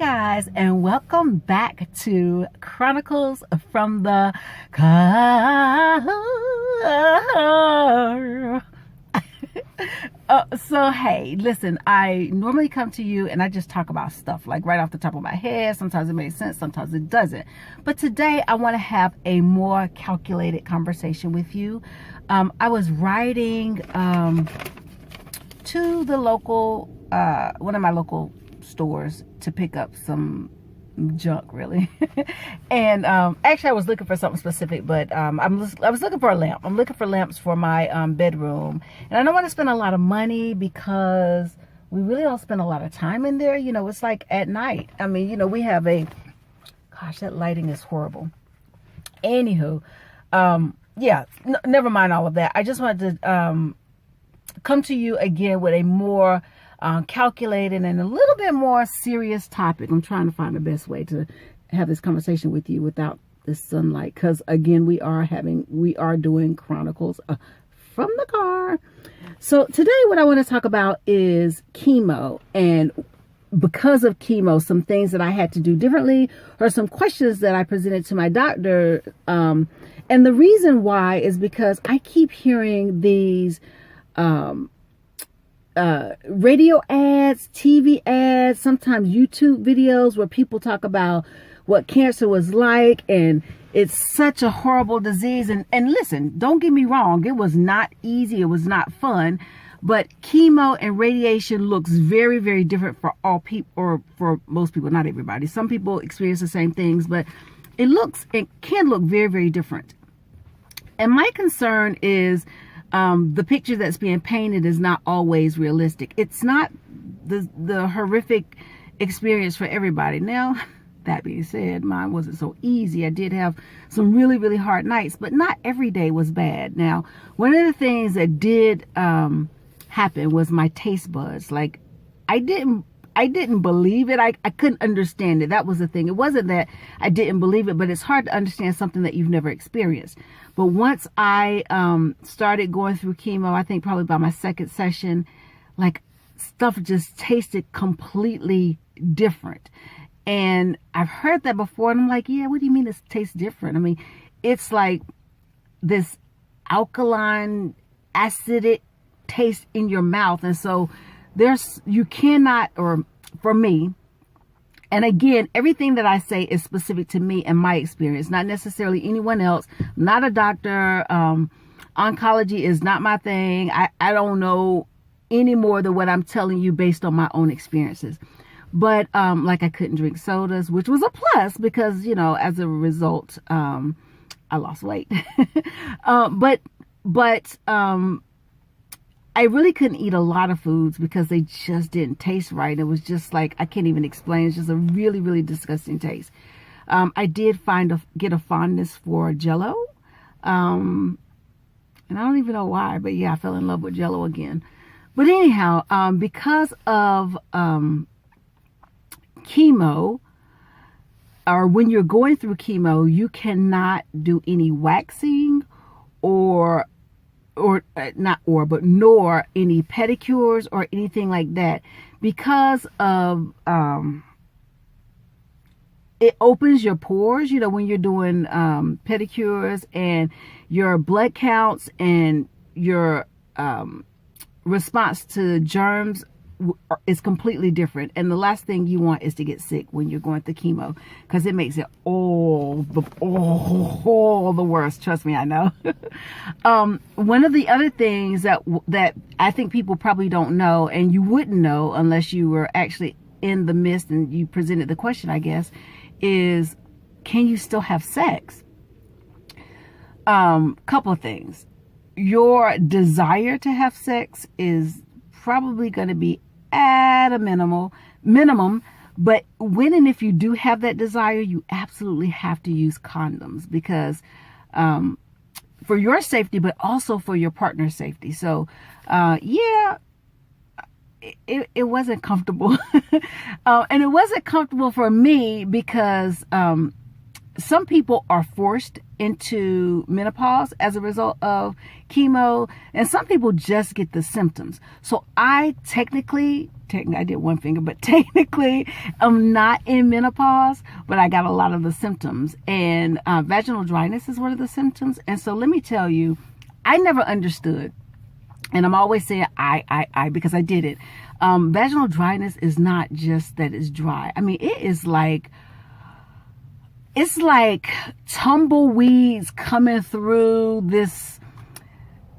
guys, and welcome back to Chronicles from the Car. So hey, listen, I normally come to you and I just talk about stuff like right off the top of my head. Sometimes it makes sense, sometimes it doesn't. But today I want to have a more calculated conversation with you. I was riding to the local, one of my local stores to pick up some junk, really. And actually I was looking for something specific, but I was looking for a lamp. I'm looking for lamps for my bedroom, and I don't want to spend a lot of money because we really don't spend a lot of time in there. You know, it's like at night. I mean, you know, we have gosh, that lighting is horrible. Anywho, yeah, never mind all of that. I just wanted to come to you again with a more calculated and a little bit more serious topic. I'm trying to find the best way to have this conversation with you without the sunlight, because again, we are doing Chronicles from the car. So today what I want to talk about is chemo, and because of chemo, some things that I had to do differently, or some questions that I presented to my doctor. And the reason why is because I keep hearing these radio ads, TV ads, sometimes YouTube videos where people talk about what cancer was like, and it's such a horrible disease. And listen, don't get me wrong, it was not easy, it was not fun, but chemo and radiation looks very, very different for all people, or for most people, not everybody. Some people experience the same things, but it can look very, very different. And my concern is the picture that's being painted is not always realistic. It's not the horrific experience for everybody. Now, that being said, mine wasn't so easy. I did have some really, really hard nights, but not every day was bad. Now, one of the things that did happen was my taste buds. Like, I didn't believe it. I couldn't understand it. That was the thing. It wasn't that I didn't believe it, but it's hard to understand something that you've never experienced. But once I started going through chemo, I think probably by my second session, like, stuff just tasted completely different. And I've heard that before, and I'm like, yeah, what do you mean it tastes different? I mean, it's like this alkaline, acidic taste in your mouth. And so you cannot, or for me, and again, everything that I say is specific to me and my experience, not necessarily anyone else. I'm not a doctor. Oncology is not my thing. I don't know any more than what I'm telling you based on my own experiences. But like, I couldn't drink sodas, which was a plus because, you know, as a result, I lost weight. But I really couldn't eat a lot of foods because they just didn't taste right. It was just like, I can't even explain. It's just a really, really disgusting taste. I did get a fondness for Jell-O. And I don't even know why, but yeah, I fell in love with Jell-O again. But anyhow, because of chemo, or when you're going through chemo, you cannot do any waxing nor any pedicures or anything like that, because of it opens your pores, you know, when you're doing pedicures, and your blood counts and your response to germs is completely different. And the last thing you want is to get sick when you're going through chemo, because it makes it all the worst. Trust me, I know. One of the other things that I think people probably don't know, and you wouldn't know unless you were actually in the midst and you presented the question, I guess, is, can you still have sex? Couple of things. Your desire to have sex is probably going to be at a minimum, but when and if you do have that desire, you absolutely have to use condoms, because for your safety, but also for your partner's safety. So yeah, it wasn't comfortable. And it wasn't comfortable for me because some people are forced into menopause as a result of chemo, and some people just get the symptoms. So I technically I did one finger, but technically I'm not in menopause, but I got a lot of the symptoms, and vaginal dryness is one of the symptoms. And so let me tell you, I never understood, and I'm always saying I because I did it. Vaginal dryness is not just that it's dry. I mean, it's like tumbleweeds coming through this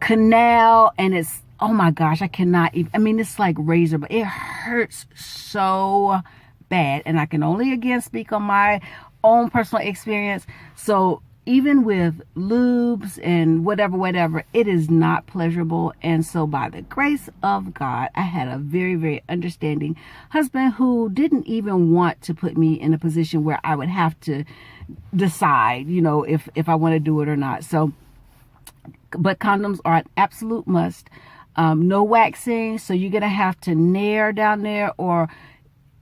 canal, and it's, oh my gosh, I cannot even, I mean, it's like razor, but it hurts so bad. And I can only, again, speak on my own personal experience. So even with lubes and whatever, it is not pleasurable. And so by the grace of God, I had a very, very understanding husband who didn't even want to put me in a position where I would have to decide, if I want to do it or not. So, but condoms are an absolute must. No waxing. So you're going to have to nair down there, or,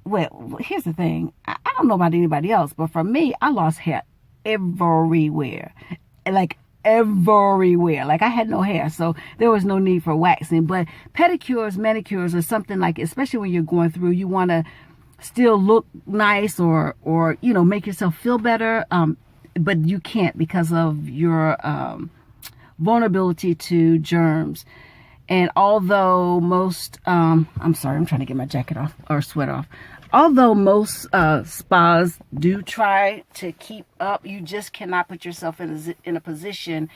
well, here's the thing. I don't know about anybody else, but for me, I lost hair everywhere. Like everywhere. Like I had no hair, so there was no need for waxing. But pedicures, manicures, or something like, especially when you're going through, you want to still look nice or make yourself feel better. But you can't because of your vulnerability to germs. And although most, I'm sorry, I'm trying to get my jacket off or sweat off. Although most spas do try to keep up, you just cannot put yourself in a position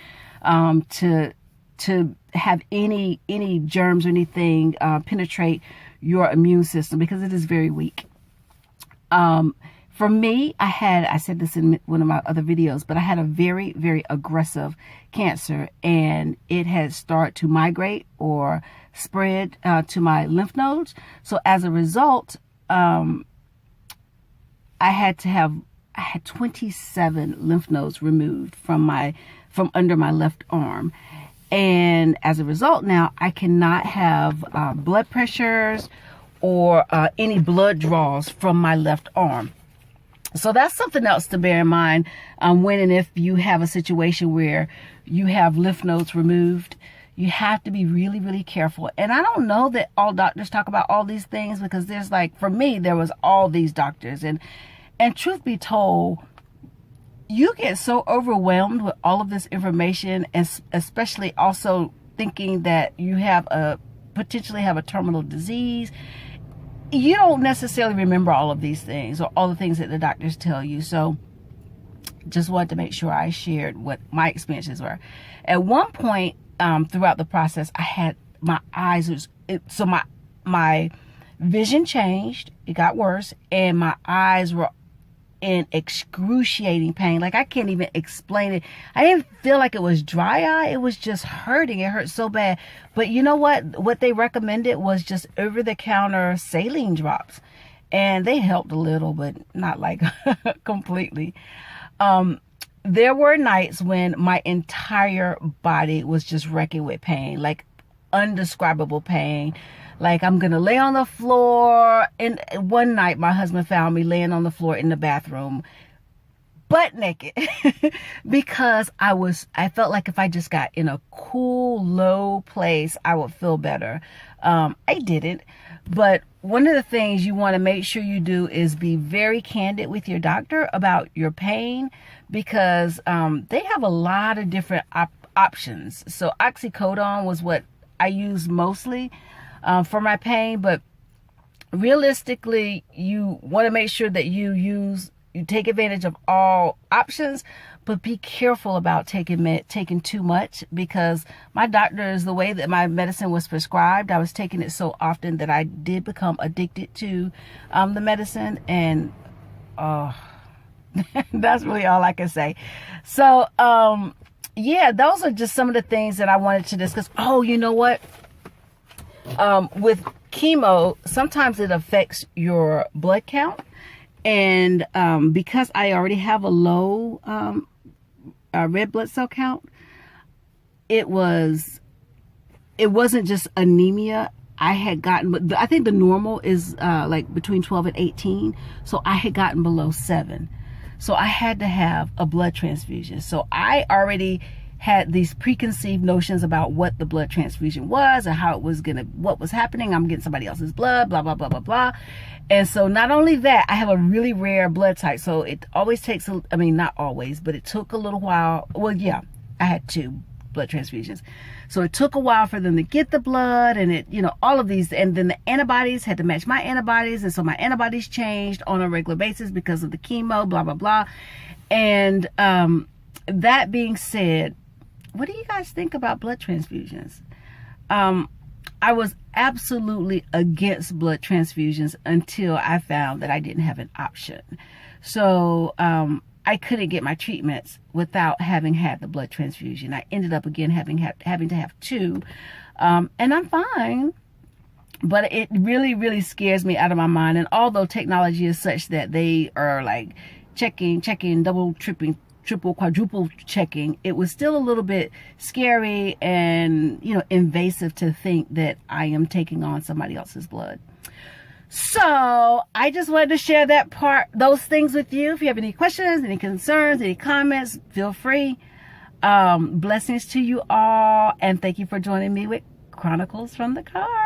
to have any germs or anything penetrate your immune system, because it is very weak. For me, I said this in one of my other videos, but I had a very, very aggressive cancer, and it had started to migrate or spread to my lymph nodes. So as a result, I had 27 lymph nodes removed from under my left arm. And as a result, now I cannot have blood pressures or any blood draws from my left arm. So that's something else to bear in mind when and if you have a situation where you have lymph nodes removed. You have to be really, really careful. And I don't know that all doctors talk about all these things, because there's for me, there was all these doctors. And truth be told, you get so overwhelmed with all of this information, especially also thinking that you potentially have a terminal disease. You don't necessarily remember all of these things or all the things that the doctors tell you. So just wanted to make sure I shared what my experiences were. At one point throughout the process, I had my eyes, so my vision changed. It got worse, and my eyes were in excruciating pain. Like, I can't even explain it. I didn't feel like it was dry eye. It was just hurting. It hurt so bad. But you know what they recommended was just over-the-counter saline drops, and they helped a little, but not like completely. There were nights when my entire body was just wrecking with pain, like undescribable pain. Like, I'm going to lay on the floor. And one night, my husband found me laying on the floor in the bathroom, butt naked, because I felt like if I just got in a cool, low place, I would feel better. I didn't. But one of the things you want to make sure you do is be very candid with your doctor about your pain, because they have a lot of different options. So oxycodone was what I used mostly for my pain, but realistically, you want to make sure that you take advantage of all options, but be careful about taking too much, because my doctor, is the way that my medicine was prescribed, I was taking it so often that I did become addicted to the medicine, and that's really all I can say. So yeah, those are just some of the things that I wanted to discuss. Oh, you know what? With chemo, sometimes it affects your blood count. And because I already have a low red blood cell count, it wasn't just anemia. I had gotten, I think the normal is like between 12 and 18. So I had gotten below 7. So I had to have a blood transfusion. So I already had these preconceived notions about what the blood transfusion was and how it was what was happening. I'm getting somebody else's blood, blah, blah, blah, blah, blah. And so not only that, I have a really rare blood type. So it always takes, not always, but it took a little while. Well, yeah, I had 2 blood transfusions. So it took a while for them to get the blood, and all of these, and then the antibodies had to match my antibodies. And so my antibodies changed on a regular basis because of the chemo, blah, blah, blah. And that being said, what do you guys think about blood transfusions? I was absolutely against blood transfusions until I found that I didn't have an option. So I couldn't get my treatments without having had the blood transfusion. I ended up again having to have 2, and I'm fine. But it really, really scares me out of my mind. And although technology is such that they are like checking, double, triple, quadruple checking, it was still a little bit scary and, invasive to think that I am taking on somebody else's blood. So I just wanted to share those things with you. If you have any questions, any concerns, any comments, feel free. Blessings to you all. And thank you for joining me with Chronicles from the Car.